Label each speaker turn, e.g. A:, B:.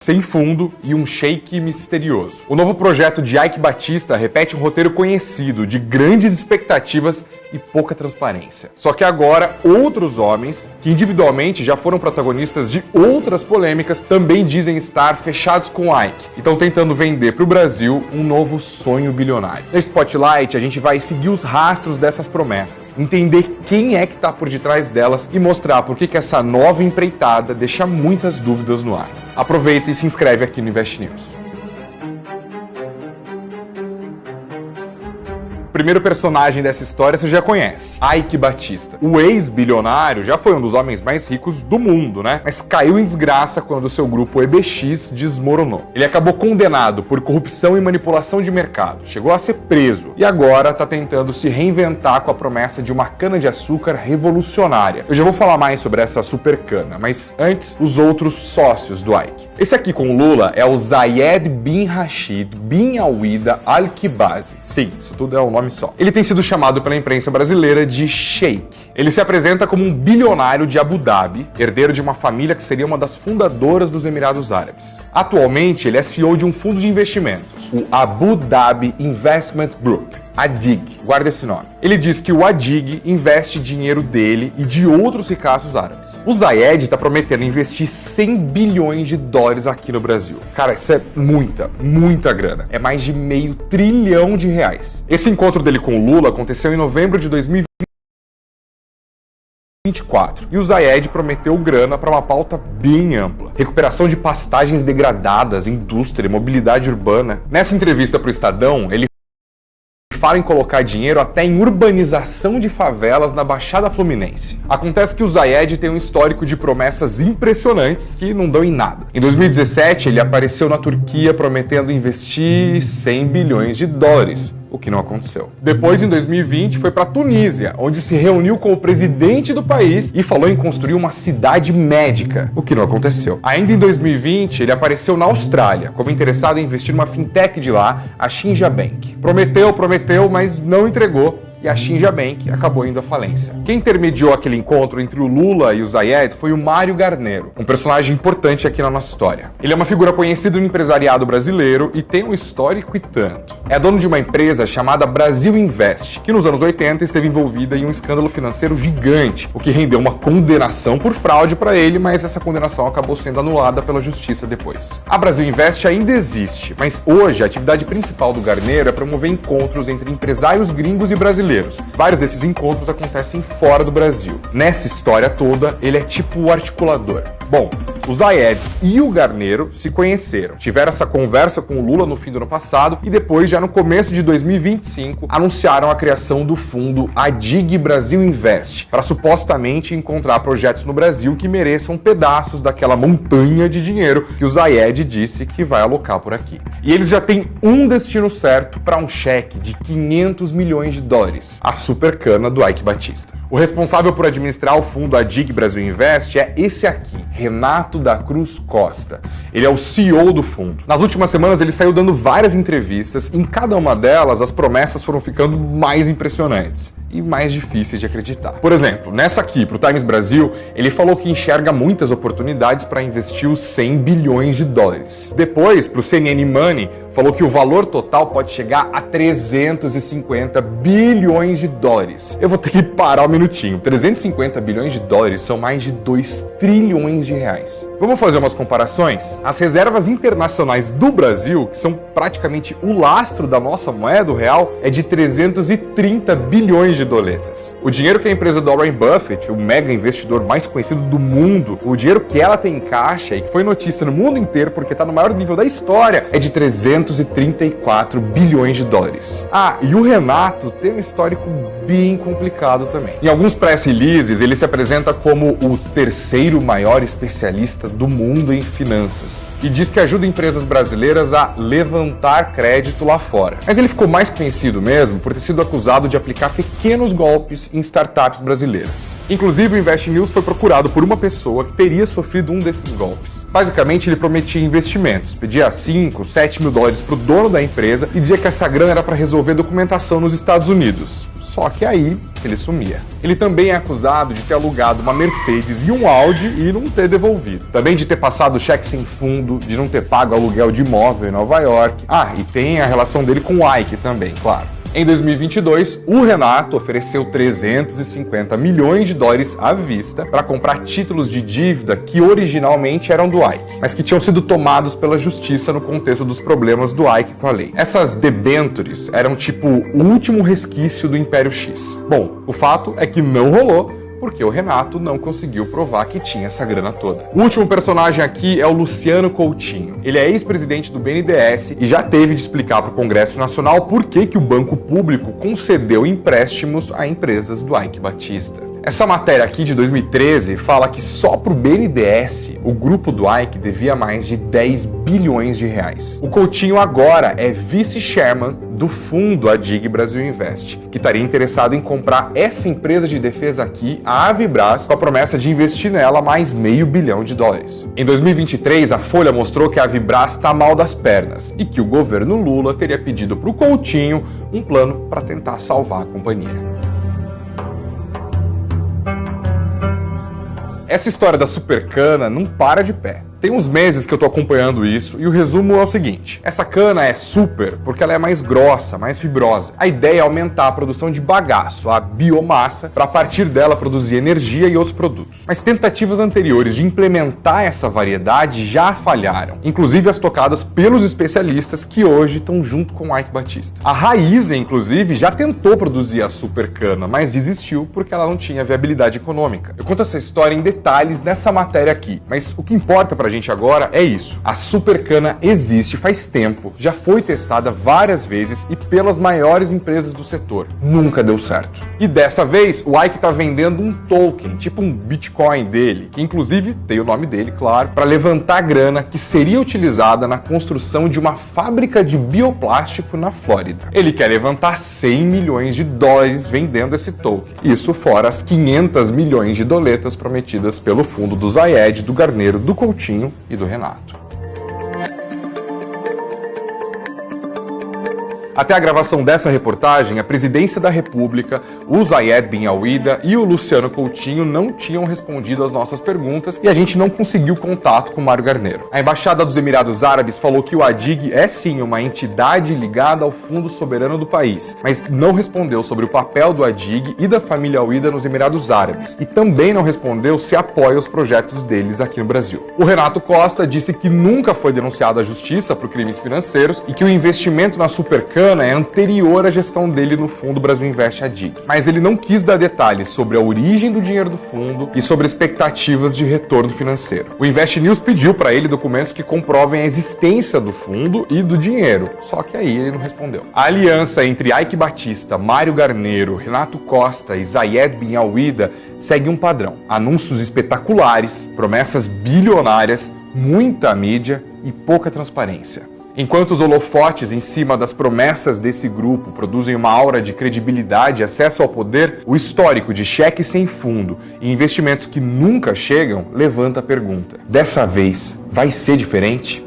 A: sem fundo e um shake misterioso. O novo projeto de Eike Batista repete um roteiro conhecido de grandes expectativas e pouca transparência. Só que agora, outros homens, que individualmente já foram protagonistas de outras polêmicas, também dizem estar fechados com Eike e estão tentando vender para o Brasil um novo sonho bilionário. Nesse Spotlight, a gente vai seguir os rastros dessas promessas, entender quem é que está por detrás delas e mostrar por que essa nova empreitada deixa muitas dúvidas no ar. Aproveita e se inscreve aqui no Invest News. O primeiro personagem dessa história você já conhece, Eike Batista. O ex-bilionário já foi um dos homens mais ricos do mundo, né? Mas caiu em desgraça quando seu grupo EBX desmoronou. Ele acabou condenado por corrupção e manipulação de mercado, chegou a ser preso e agora está tentando se reinventar com a promessa de uma cana-de-açúcar revolucionária. Eu já vou falar mais sobre essa super cana, mas antes, os outros sócios do Eike. Esse aqui com Lula é o Zayed bin Rashid bin Awida Al-Kibazi. Sim, isso tudo é um nome só. Ele tem sido chamado pela imprensa brasileira de Sheik. Ele se apresenta como um bilionário de Abu Dhabi, herdeiro de uma família que seria uma das fundadoras dos Emirados Árabes. Atualmente, ele é CEO de um fundo de investimentos, o Abu Dhabi Investment Group, ADIG. Guarda esse nome. Ele diz que o ADIG investe dinheiro dele e de outros ricaços árabes. O Zayed está prometendo investir 100 bilhões de dólares aqui no Brasil. Cara, isso é muita grana. É mais de meio trilhão de reais. Esse encontro dele com o Lula aconteceu em novembro de 2024. E o Zayed prometeu grana para uma pauta bem ampla. Recuperação de pastagens degradadas, indústria, mobilidade urbana. Nessa entrevista para o Estadão, ele fala em colocar dinheiro até em urbanização de favelas na Baixada Fluminense. Acontece que o Zayed tem um histórico de promessas impressionantes que não dão em nada. Em 2017, ele apareceu na Turquia prometendo investir 100 bilhões de dólares. O que não aconteceu. Depois, em 2020, foi para a Tunísia, onde se reuniu com o presidente do país e falou em construir uma cidade médica, o que não aconteceu. Ainda em 2020, ele apareceu na Austrália, como interessado em investir numa fintech de lá, a Shinja Bank. Prometeu, mas não entregou. E a Shinja Bank acabou indo à falência. Quem intermediou aquele encontro entre o Lula e o Zayed foi o Mário Garnero, um personagem importante aqui na nossa história. Ele é uma figura conhecida no empresariado brasileiro e tem um histórico e tanto. É dono de uma empresa chamada Brasil Invest, que nos anos 80 esteve envolvida em um escândalo financeiro gigante, o que rendeu uma condenação por fraude para ele, mas essa condenação acabou sendo anulada pela justiça depois. A Brasil Invest ainda existe, mas hoje a atividade principal do Garnero é promover encontros entre empresários gringos e brasileiros. Vários desses encontros acontecem fora do Brasil. Nessa história toda, ele é tipo o articulador. Bom, o Zayed e o Garnero se conheceram, tiveram essa conversa com o Lula no fim do ano passado e depois, já no começo de 2025, anunciaram a criação do fundo ADIG Brasil Invest, para supostamente encontrar projetos no Brasil que mereçam pedaços daquela montanha de dinheiro que o Zayed disse que vai alocar por aqui. E eles já têm um destino certo para um cheque de 500 milhões de dólares, a super cana do Eike Batista. O responsável por administrar o fundo ADIG Brasil Invest é esse aqui, Renato da Cruz Costa. Ele é o CEO do fundo. Nas últimas semanas ele saiu dando várias entrevistas e em cada uma delas as promessas foram ficando mais impressionantes e mais difíceis de acreditar. Por exemplo, nessa aqui, para o Times Brasil, ele falou que enxerga muitas oportunidades para investir os 100 bilhões de dólares. Depois, para o CNN Money, falou que o valor total pode chegar a 350 bilhões de dólares. Eu vou ter que parar um minutinho. 350 bilhões de dólares são mais de 2 trilhões de reais. Vamos fazer umas comparações? As reservas internacionais do Brasil, que são praticamente o lastro da nossa moeda, o real, é de 330 bilhões de doletas. O dinheiro que a empresa do Warren Buffett, o mega investidor mais conhecido do mundo, o dinheiro que ela tem em caixa e que foi notícia no mundo inteiro porque está no maior nível da história, é de 334 bilhões de dólares. Ah, e o Renato tem um histórico bem complicado também. Em alguns press releases, ele se apresenta como o terceiro maior especialista do mundo em finanças e diz que ajuda empresas brasileiras a levantar crédito lá fora. Mas ele ficou mais conhecido mesmo por ter sido acusado de aplicar pequenos golpes em startups brasileiras. Inclusive, o Invest News foi procurado por uma pessoa que teria sofrido um desses golpes. Basicamente, ele prometia investimentos, pedia 5, 7 mil dólares para o dono da empresa e dizia que essa grana era para resolver documentação nos Estados Unidos. Só que aí ele sumia. Ele também é acusado de ter alugado uma Mercedes e um Audi e não ter devolvido. Também de ter passado cheque sem fundo, de não ter pago aluguel de imóvel em Nova York. Ah, e tem a relação dele com o Ike também, claro. Em 2022, o Renato ofereceu 350 milhões de dólares à vista para comprar títulos de dívida que originalmente eram do Ike, mas que tinham sido tomados pela justiça no contexto dos problemas do Ike com a lei. Essas debêntures eram tipo o último resquício do Império X. Bom, o fato é que não rolou, porque o Renato não conseguiu provar que tinha essa grana toda. O último personagem aqui é o Luciano Coutinho. Ele é ex-presidente do BNDES e já teve de explicar para o Congresso Nacional por que o banco público concedeu empréstimos a empresas do Ike Batista. Essa matéria aqui de 2013 fala que só para o BNDES o grupo do Ike devia mais de 10 bilhões de reais. O Coutinho agora é vice-chairman do fundo Adig Brasil Invest, que estaria interessado em comprar essa empresa de defesa aqui, a Avibras, com a promessa de investir nela mais $500 milhão. Em 2023, a Folha mostrou que a Avibras está mal das pernas e que o governo Lula teria pedido para o Coutinho um plano para tentar salvar a companhia. Essa história da Supercana não para de pé. Tem uns meses que eu tô acompanhando isso e o resumo é o seguinte: essa cana é super porque ela é mais grossa, mais fibrosa. A ideia é aumentar a produção de bagaço, a biomassa, para a partir dela produzir energia e outros produtos. Mas tentativas anteriores de implementar essa variedade já falharam, inclusive as tocadas pelos especialistas que hoje estão junto com o Ike Batista. A Raízen, inclusive, já tentou produzir a Supercana, mas desistiu porque ela não tinha viabilidade econômica. Eu conto essa história em detalhes nessa matéria aqui, mas o que importa pra gente agora é isso. A Supercana existe faz tempo, já foi testada várias vezes e pelas maiores empresas do setor. Nunca deu certo. E dessa vez, o Ike tá vendendo um token, tipo um Bitcoin dele, que inclusive tem o nome dele, claro, para levantar grana que seria utilizada na construção de uma fábrica de bioplástico na Flórida. Ele quer levantar $100 milhões vendendo esse token. Isso fora as 500 milhões de doletas prometidas pelo fundo do Zayed, do Garneiro, do Coutinho e do Renato. Até a gravação dessa reportagem, a Presidência da República, o Zayed bin Awida e o Luciano Coutinho não tinham respondido às nossas perguntas e a gente não conseguiu contato com o Mário Garneiro. A Embaixada dos Emirados Árabes falou que o Adig é sim uma entidade ligada ao Fundo Soberano do país, mas não respondeu sobre o papel do Adig e da família Awida nos Emirados Árabes e também não respondeu se apoia os projetos deles aqui no Brasil. O Renato Costa disse que nunca foi denunciado à Justiça por crimes financeiros e que o investimento na Supercana é anterior à gestão dele no fundo Brasil Invest Adig. Mas ele não quis dar detalhes sobre a origem do dinheiro do fundo e sobre expectativas de retorno financeiro. O Invest News pediu para ele documentos que comprovem a existência do fundo e do dinheiro, só que aí ele não respondeu. A aliança entre Ike Batista, Mário Garneiro, Renato Costa e Zayed bin Awida segue um padrão: anúncios espetaculares, promessas bilionárias, muita mídia e pouca transparência. Enquanto os holofotes em cima das promessas desse grupo produzem uma aura de credibilidade e acesso ao poder, o histórico de cheque sem fundo e investimentos que nunca chegam levanta a pergunta: dessa vez vai ser diferente?